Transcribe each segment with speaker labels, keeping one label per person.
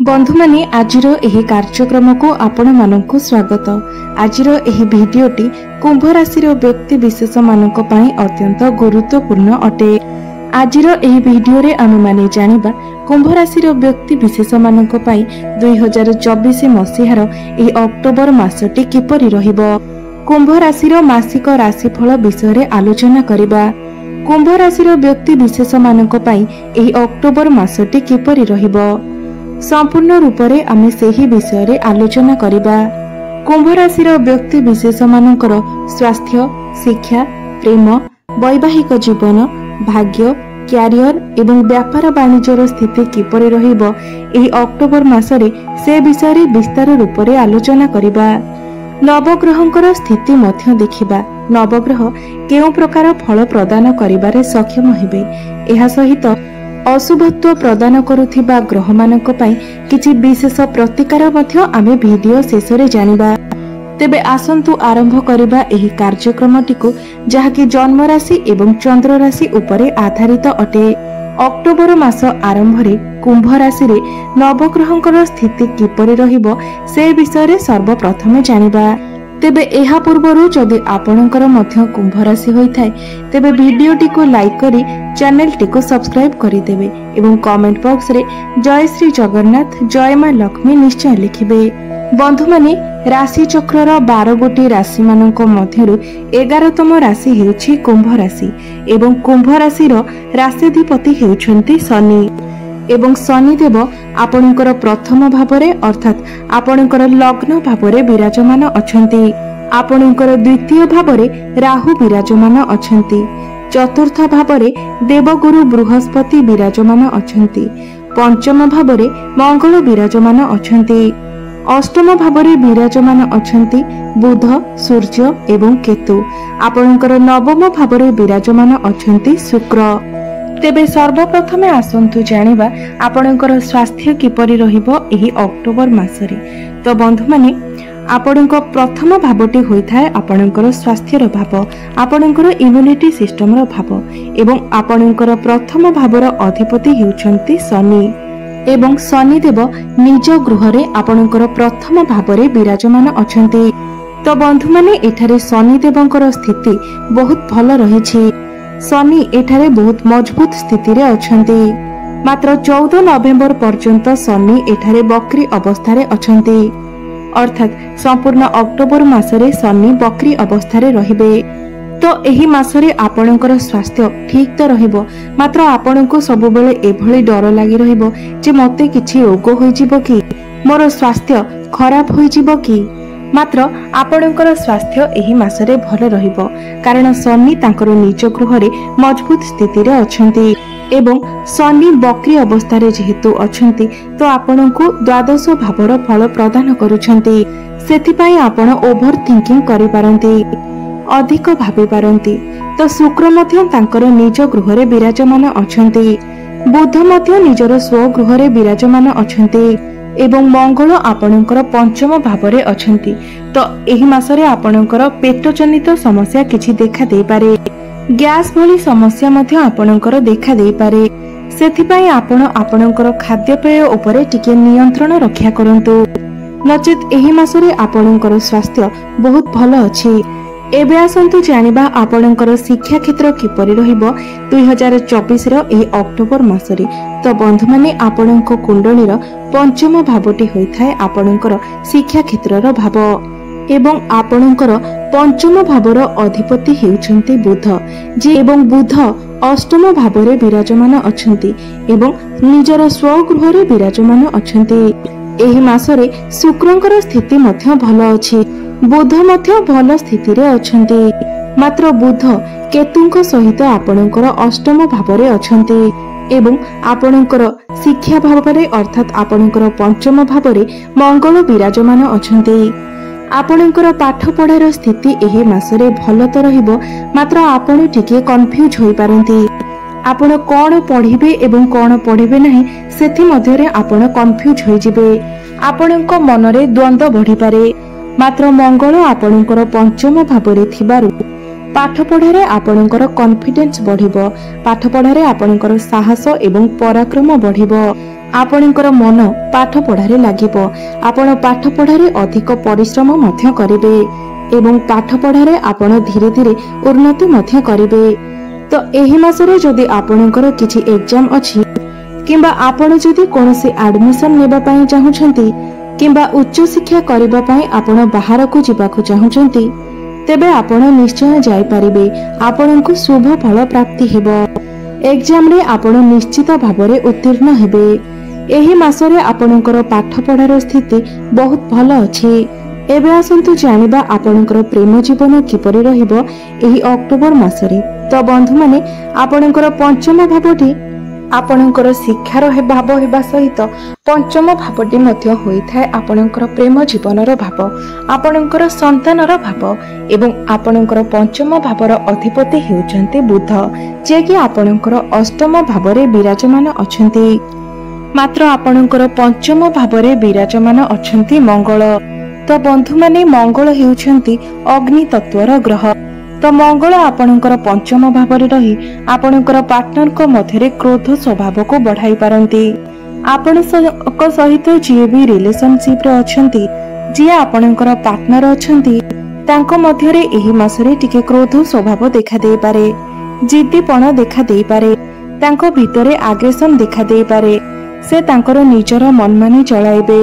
Speaker 1: बंधु माने आजिर एही कार्यक्रम को आपण मानकु स्वागत। आजिर एही भिडियोटी कुंभ राशि व्यक्ति विशेष मानक पई अत्यंत गुरुत्वपूर्ण अटे। आजिर एही भिडियो रे आमे माने जानिबा कुंभ राशि व्यक्ति विशेष मानक पई 2024 मसीहार एही अक्टोबर मासटी किपरि रहिबो। कुंभ राशि मासिक राशिफल विषय रे आलोचना करिबा। कुंभ राशि व्यक्ति विशेष मानक पई एही अक्टोबर मासटी किपरि रहिबो संपूर्ण रूप से आमे सेही विषय रे आलोचना करिबा। कुंभ राशि व्यक्ति विशेष मानकर स्वास्थ्य, शिक्षा, प्रेम, वैवाहिक जीवन, भाग्य, क्यारियर एवं व्यापार वाणिज्यर स्थिति किपरि रहिबो एही अक्टोबर मासरे से विषय रे विस्तार रूप से आलोचना करिबा। नवग्रहंकर स्थिति मध्य देखिबा। नवग्रह केउ प्रकार फल प्रदान करिबारे सक्षम हेबे। एहा सहित अशुभत्व प्रदान करुथिबा ग्रह मानक पई किछि विशेष प्रतिकार मध्य आमे वीडियो शेष रे जानिबा। तेबे आसंतु आरंभ करिबा एही कार्यक्रमटिको जहाकि जन्म राशि एवं चंद्र राशि उपरे आधारित अटे। अक्टोबर मास आरंभ रे कुंभ राशि रे नवग्रहंकर स्थिति किपरि रहिबो से विषय रे सर्वप्रथमे जानिबा। तेबे एहा पूर्वरु जदि आपणकर मध्य कुंभ राशि होइथाय तेबे भिडियोटी को लाइक करी चैनल टी को सब्सक्राइब करि देबे एवं कमेंट बॉक्स रे जय श्री जगन्नाथ जय मां लक्ष्मी निश्चय लिखिबे। बंधु माने राशि चक्रर 12 गोटी राशि मानक मध्यरु 11तम राशि हेउछि कुंभ राशि एवं कुंभ राशि रो राशिधिपति हेउछन्ति शनि एवं शनिदेव आपणकर प्रथम भावरे अर्थात आपणकर लग्न भावरे विराजमान अछंती। आपणकर द्वितीय भावरे राहु विराजमान अछंती। चतुर्थ भावरे देवगुरु बृहस्पति विराजमान अछंती। पंचम भावरे मंगल विराजमान अछंती। अष्टम भावरे विराजमान अछंती बुध, सूर्य एवं केतु। आपणकर नवम भावरे विराजमान अछंती शुक्र। तेबे सर्वप्रथमे आसंतु जानिबा आपणकर स्वास्थ्य किपरि रहिबो एही अक्टोबर मासरे। तो बंधु माने आपणकर प्रथम भावटी होइथाय आपणकर स्वास्थ्यर भाव, आपणकर इम्युनिटी सिस्टमर भाव एवं आपणकर प्रथम भावर अधिपति हेउछन्ति शनि एवं शनिदेव निज गृह रे आपणकर प्रथम भावरे विराजमान अछन्ति। तो बंधु माने एठारे शनिदेवंकर स्थिति बहुत भल रहिछि। शनि एठारे बहुत मजबूत स्थिति रे अछंती। मात्र 14 नवेम्बर पर्यंत शनि एठारे बक्री अवस्था अछंती। अर्थात संपूर्ण अक्टोबर मासरे शनि बक्री अवस्था रहिबे। तो एही मासरे आपणकर स्वास्थ्य ठीक तो रहिबो, मात्र आपणको सब बेले एभली डर लागि रहिबो जे मते किछि रोग होई जिवो कि मोर स्वास्थ्य खराब होई जिवो कि। मात्र आपणकर स्वास्थ्य एही मासरे भल रहिबो कारण शनि तांकर निज गृह रे मजबूत स्थिति रे अछंती एवं शनि बक्री अवस्था रे जेहेतु अछंती तो आपणको द्वादश भावर फल प्रदान करूछंती। सेथि पई आपण ओभर थिंकिंग करि पारंती, अधिक भाबी पारंती। तो शुक्र मध्य तांकर निज गृह रे विराजमान अछंती। बुध मध्य निजर स्वगृह रे विराजमान अछंती एवं मंगल आपणकर पंचम भावरे अछंती। तो एही मासरे आपणकर पेट जनित समस्या किछि देखा दे पारे। गैस भली समस्या मध्य आपणकर देखा दे पारे। सेथि पई आपण आपणकर खाद्यपेय उपरे टिके नियंत्रण रक्षा करंतु, नचेत एही मासरे आपणकर स्वास्थ्य बहुत भल अछि। एबे आसंतु जानिबा आपणकर शिक्षा क्षेत्र किपरि रहिबो 2024 रो एही अक्टोबर मासरे। तो बंधु माने आपणक कुंडलीर पंचम भावटी होइथाय आपणकर शिक्षा क्षेत्रर भाव एवं आपणकर पंचम भावर अधिपति हेउछन्ति बुध जे एवं बुध अष्टम भावरे विराजमान अछन्ति एवं निजर स्वगृह रे विराजमान अछन्ति। एही मासरे शुक्रंकर स्थिति मध्य भल अछि। बुध मध्य भल स्थिति रे अछन्ति। मात्र बुध केतुंक सहित आपणकर अष्टम भावरे अछन्ति एवं आपणकर शिक्षा भावरे अर्थात आपणकर पंचम भावरे मंगल विराजमान अछन्ति। आपणकर पाठ पढ़ार स्थिति एही मासरे भल तो रहिबो, मात्र आपण टिके कन्फ्यूज होई पारंती। आपण कोन पढ़िबे एवं कोन पढ़िबे नाही सेथि मध्यरे आपण कन्फ्यूज होई जिबे। आपणक मनरे द्वंद्व बढ़ी पारे। मात्र मंगल आपणकर पंचम भावरे थिबारु पाठ पढ़ारे आपणकर कॉन्फिडेंस बढ़िबो। पाठ पढ़ारे आपणकर साहस एवं पराक्रम बढ़िबो। आपणकर मन पाठ पढ़ारे लागिबो। आपण पाठ पढ़ारे अधिक परिश्रम मध्य करिवे एवं पाठ पढ़ारे आपण धीरे धीरे उन्नति मध्य करिवे। तो एही मासरे जदि आपणकर किछि एग्जाम अछि किंबा आपण जदि कोनोसी एडमिशन नेबा पई चाहुछंती किंबा उच्च शिक्षा करिबा पई आपण बाहर को जिबाकु चाहुछंती तेबे आपण निश्चय जाई परिबे। आपणको शुभ फल प्राप्ति हेबो। एग्जाम रे आपण निश्चित भाबरे उत्तीर्ण हेबे। एही मासरे आपणकर पाठ पढ़ार स्थिति बहुत भल अछि। एबे आसंतु जानिबा आपणकर प्रेम जीवन किपरि रहिबो एही अक्टोबर मासरे। तो बंधु माने आपणकर पंचम भावटी आपणकर शिक्षार भाव हेबा सहित पंचम भावटी मध्य होइथाय आपणकर प्रेम जीवनर भाव, आपणकर संतानर भाव एवं आपणकर पंचम भावर अधिपति हेउचंती बुध, जे कि आपणकर अष्टम भावरे विराजमान अछंती। मात्र आपणकर पंचम भावरे विराजमान अछंती मंगल। तो बंधु माने मंगल हेउचंती अग्नि तत्वर ग्रह। तो मंगल आपणकर पंचम भावरे रही आपणकर पार्टनर को मध्यरे क्रोध स्वभाव को बढ़ाई पारंती। आपण सहित जी भी रिलेशनशिप रे अछंती, जी आपणकर पार्टनर अछंती, तांको मध्यरे एही मासरे टिके क्रोध स्वभाव देखा देई पारे, जिद्दीपण देखा देई पारे, तांको भितरे आग्रेशन देखा देई पारे। से तांकर निजर मनमानी चलाइबे।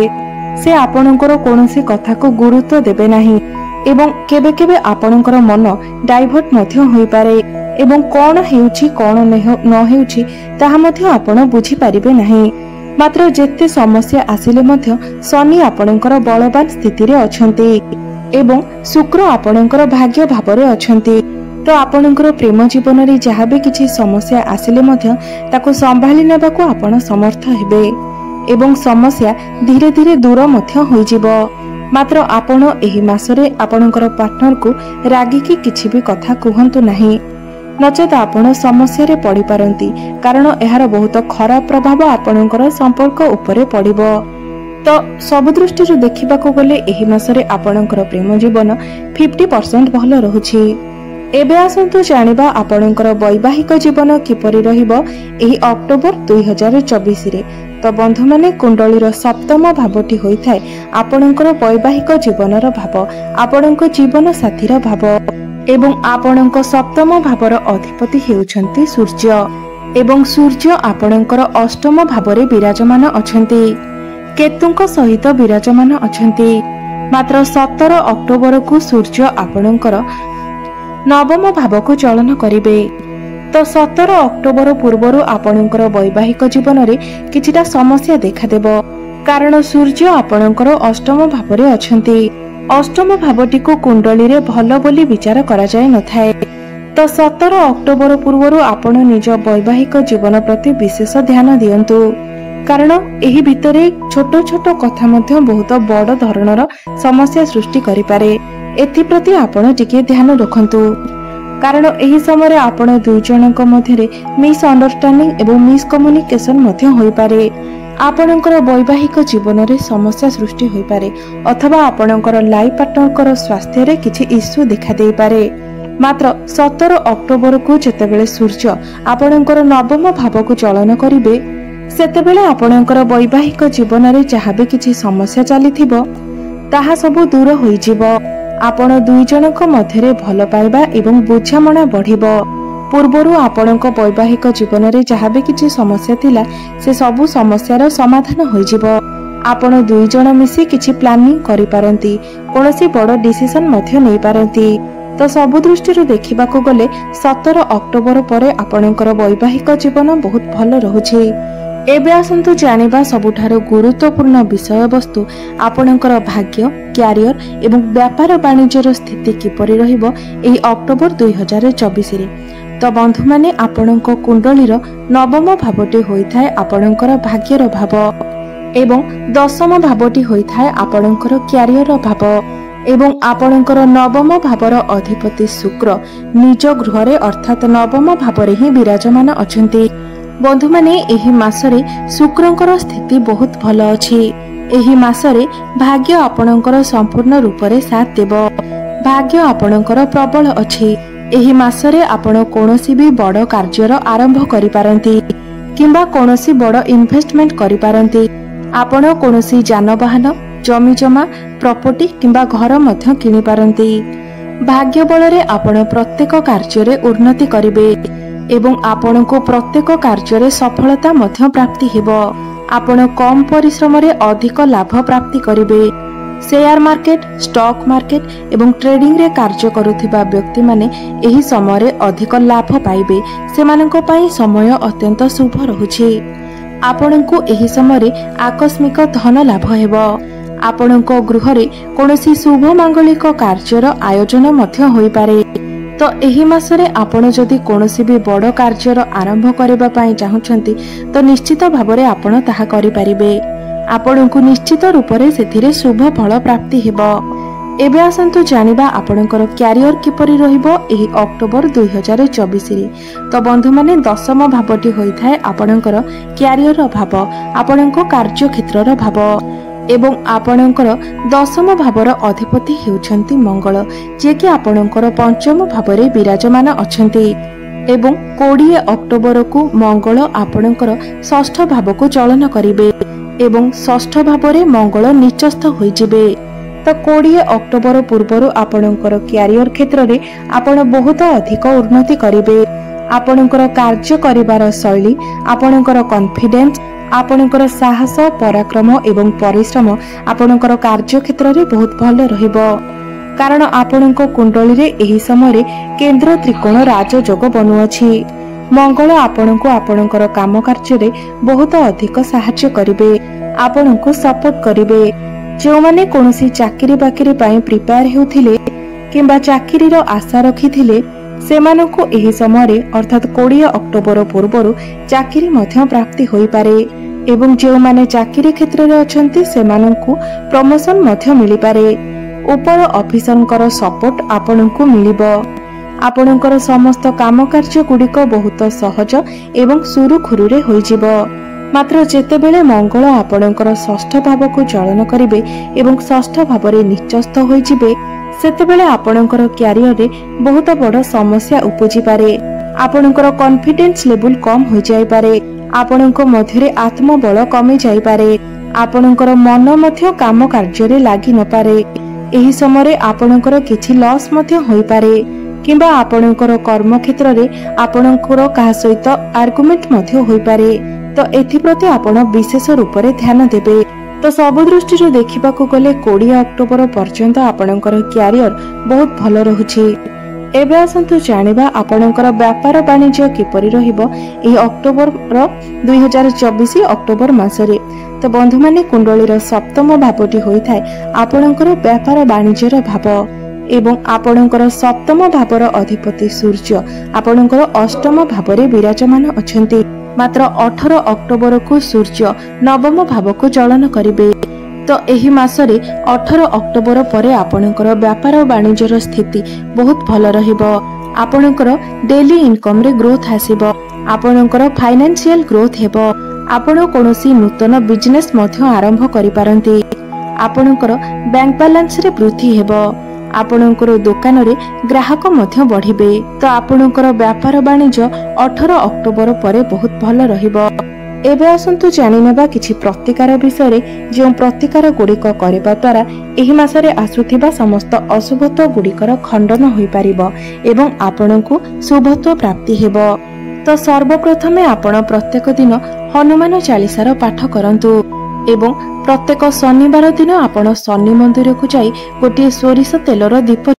Speaker 1: से आपणकर कोनोसी कथा को गुरुत्व देबे नाही एवं केबे केबे आपणकर मन डाइवर्ट मध्य होई पारे एवं कोन हेउची कोन न हेउची ताहा मध्य आपण बुझी पारिबे नाही। मात्र जेते समस्या आसिले मध्य शनि आपणकर बलवान स्थिति रे अछंती एवं शुक्र आपणकर भाग्य भावरे अछंती। तो आपणकर प्रेम जीवन रे जहा भी किछि समस्या आसिले मध्य ताको संभाली नेबाको आपण समर्थ हेबे एवं समस्या धीरे धीरे दूर मध्य होई जिवो। मात्र आपण एही मासरे आपणकर पार्टनर को रागिकी किछि भी कथा कहंतु नाही, नचेत आपण समस्या रे पड़ी पारंती, कारण एहार बहुत खराब प्रभाव आपणकर संपर्क उपरे पड़िबो। तो सब दृष्टि देखिबाको गले एही मासरे आपणकर प्रेम जीवन 50% भल रहुछि। एबे आसंतु जानिबा आपणकर वैवाहिक जीवन किपरि रहिबो एही अक्टोबर 2024 रे। तो बंधु माने कुंडलीर सप्तम भावटी होइथाय आपणकर वैवाहिक जीवनर भाव, आपणक जीवन साथीर भाव एवं आपणक सप्तम भावर अधिपति हेउछंती सूर्य एवं सूर्य आपणकर अष्टम भावरे विराजमान अछंती, केतुंक सहित विराजमान अछंती। मात्र 17 अक्टोबर को सूर्य आपणकर नवम भाव को चलन करिवे। तो 17 अक्टोबर पूर्वरु आपणकर वैवाहिक जीवन रे किछिटा समस्या देखा देबो, कारण सूर्य आपणकर अष्टम भावरे अछंती। अष्टम भावटी को कुंडली रे भलो बोली विचार करा जाय नथाय। तो 17 अक्टोबर पूर्वरु आपण निज वैवाहिक जीवन प्रति विशेष ध्यान दियंतु, कारण एही भितरे छोट छोट कथा मध्य बहुत बड़ धरणर समस्या सृष्टि करि पारे। एथि प्रति आपण टिके ध्यान रखंतु, कारण एही समय आपण दुई जनक मध्यरे मिसअंडरस्टैंडिंग एवं मिसकम्युनिकेशन मध्य होई पारे। आपणकर वैवाहिक जीवन रे समस्या सृष्टि होई पारे, अथवा आपणकर लाइफ पार्टनर स्वास्थ्य रे किछि इश्यू देखा देई पारे। मात्र 17 अक्टोबर को जेतेबेले सूर्य आपणकर नवम भाव को चलन करिवे, सेतेबेले आपणकर वैवाहिक जीवन रे जहा भी किछि समस्या चलिथिबो ताहा सब दूर होई जिवो। आपण दुई जनक मध्यरे भल पाइबा एवं बुझामणा बढ़िबो। पूर्वरु आपणक वैवाहिक जीवन रे जहा भी किछि समस्या थिला से सबु समस्यार समाधान होई जिवो। आपण दुई जण मिसी किछि प्लानिंग करि पारंती, कोनोसी बड़ डिसिजन मध्य नै पारंती। तो सबु दृष्टि देखिबाको गले 17 अक्टोबर परे आपणकर वैवाहिक जीवन बहुत भल रहुछि। एबे आसंतु जानिबा सबुठारो गुरुत्वपूर्ण विषय वस्तु आपणकर भाग्य, क्यारियर एवं व्यापार वाणिज्यर स्थिति किपरि रहिबो एही अक्टोबर 2024 रे। तो बंधु माने आपणक कुंडलीर नवम भावटी होइथाय आपणकर भाग्यर भाव एवं दशम भावटी होइथाय आपणकर क्यारियर भाव एवं आपणकर नवम भावर अधिपति शुक्र निज गृहरे अर्थात नवम भावरे ही विराजमान अछंती। बंधु माने एही मासरे शुक्रंकर स्थिति बहुत भल अछि। एही मासरे भाग्य आपणकर संपूर्ण रूपरे साथ देबो। भाग्य आपणकर प्रबल अछि। एही मासरे आपण कोनोसी भी बड़ कार्यर आरंभ करि पारंती। किंबा कोनोसी बड़ इन्वेस्टमेंट करि पारंती। आपण कोनोसी जानवाहन जमी जमा प्रॉपर्टी किंबा घर मध्य किनि पारंती। भाग्य बलरे आपण प्रत्येक कार्य उन्नति करिवे एवं आपण को प्रत्येक कार्य सफलता मध्य प्राप्ति हेबो। आपण कम परिश्रम रे अधिक लाभ प्राप्ति करिवे। शेयर मार्केट स्टॉक मार्केट एवं ट्रेडिंग रे कार्य करुथिबा व्यक्ति माने एही समय रे अधिक लाभ पाइबे। सेमानंको पई समय अत्यंत शुभ रहुछि। आपणको एही समय रे आकस्मिक धन लाभ हेबो। आपणको गृह रे कोनोसी शुभ मांगलिक कार्यर आयोजन मध्य होई पारे। तो एही मासरे आपण जदि कोनोसी भी बड़ कार्यर आरंभ करबा पई चाहुछंती तो निश्चित भाबरे आपण ताहा करि पारिबे। आपणको निश्चित रूप रे सेथिरे शुभ फल प्राप्ति हेबो। एबे आसंतु जानिबा आपणकर क्यारियर किपरि रहिबो एही अक्टोबर 2024 रे। तो बंधु माने दशम भावटी होई थाए आपणकर क्यारियर भाव, आपणको कार्य क्षेत्रर भाव एवं आपणकर दशम भावर अधिपति हेउछंती मंगल, जे कि आपणकर पंचम भावरे विराजमान अछंती। एवं 20 अक्टोबर को मंगल आपणकर षष्ठ भाव को चलन करिवे एवं षष्ठ भावरे मंगल निचस्थ होई जिवे। तो 20 अक्टोबर पूर्वरु आपणकर क्यारियर क्षेत्र रे आपण बहुत अधिक उन्नति करिवे। आपणकर कार्य करिवार शैली, आपणकर कॉन्फिडेंस, आपणकर साहस पराक्रम एवं परिश्रम आपणकर कार्य क्षेत्र रे बहुत भल रहिबो। कारण आपणको कुंडली रे एही समय रे केंद्र त्रिकोण राजयोग बनुअछि। मंगल आपणको आपणकर काम कार्य रे बहुत अधिक सहायता करिवे, आपणको सपोर्ट करिवे। जो माने कोनोसी चाकरी बाकरी पई प्रिपेयर हेउथिले किंबा चाकरी रो आशा रखिथिले सेमानंको एही समय रे अर्थात 20 अक्टोबर पूर्वरु चाकरी मध्य प्राप्ति होई पारे एवं जो माने चाकरी क्षेत्र रे अछंती सेमानंको प्रमोशन मध्य मिली पारे। ऊपर ऑफिसरंकर सपोर्ट आपणंको मिलिबो। आपणंकर समस्त काम कार्य गुडिक बहुत सहज एवं सुरुखुरु रे होई जिवो। मात्र जेतेबेले मंगल आपणंकर षष्ठ भाव को चलन करिवे एवं षष्ठ भावरे निचस्थ होई जिवे सेतेबेले आपणंकर क्यारियर रे बहुत बड़ समस्या उपजी पारे। आपणंकर कॉन्फिडेंस लेवल कम हो जाय पारे। आपणंको मध्यरे आत्मबल कमी जाय पारे। आपणंकर मन मध्य काम कार्य रे लागि न पारे। एही समय रे आपणंकर किछि लॉस मध्य होई पारे किंबा आपणंकर कर्म क्षेत्र रे आपणंकर काहा सहित आर्गुमेंट मध्य होई पारे। तो एथि प्रति आपण विशेष रूप रे ध्यान देबे। तो सब दृष्टि देखा गले 20 अक्टोबर पर्यंत आपणकर क्यारियर बहुत भल रहुछि। एबे आसंतु जानिबा आपणकर व्यापार वाणिज्य किपरि रहिबो एही अक्टोबर 2024 अक्टोबर मासरे। तो बंधु माने कुंडलीर सप्तम भावटी होई थाए आपणकर व्यापार वाणिज्यर भाव एवं आपणकर सप्तम भावर अधिपति सूर्य आपणकर अष्टम भावरे विराजमान अछंती। मात्र 18 अक्टोबर को सूर्य नवम भाव को चलन करिवे। तो एही मासरे 18 अक्टोबर परे आपणकर व्यापार वाणिज्यर स्थिति बहुत भल रहिबो। आपणकर डेली इनकम रे ग्रोथ आसीबो। आपणकर फाइनेंशियल ग्रोथ हेबो। आपण कोनोसी नूतन बिजनेस मध्य आरंभ करि पारंती। आपणकर बैंक बैलेंस रे वृद्धि हेबो। आपणकर दुकान रे ग्राहक मध्य बढ़िबे। तो आपणकर व्यापार वाणिज्य 18 अक्टोबर परे बहुत भल रहिबो। एबे आसंतु जानि नेबा किछि प्रतिकार विषय रे जे प्रतिकार गुडिक करबा द्वारा एही मासरे आसुथिबा समस्त अशुभत्व गुडिकर खंडन होई पारिबो एवं आपणको शुभत्व प्राप्ति हेबो। तो सर्वप्रथमे आपण प्रत्येक दिन हनुमान चालीसार पाठ करंतु एवं प्रत्येक शनिवार दिन आपण शनि मंदिर को जाई गोटे सोरिष तेलर दीप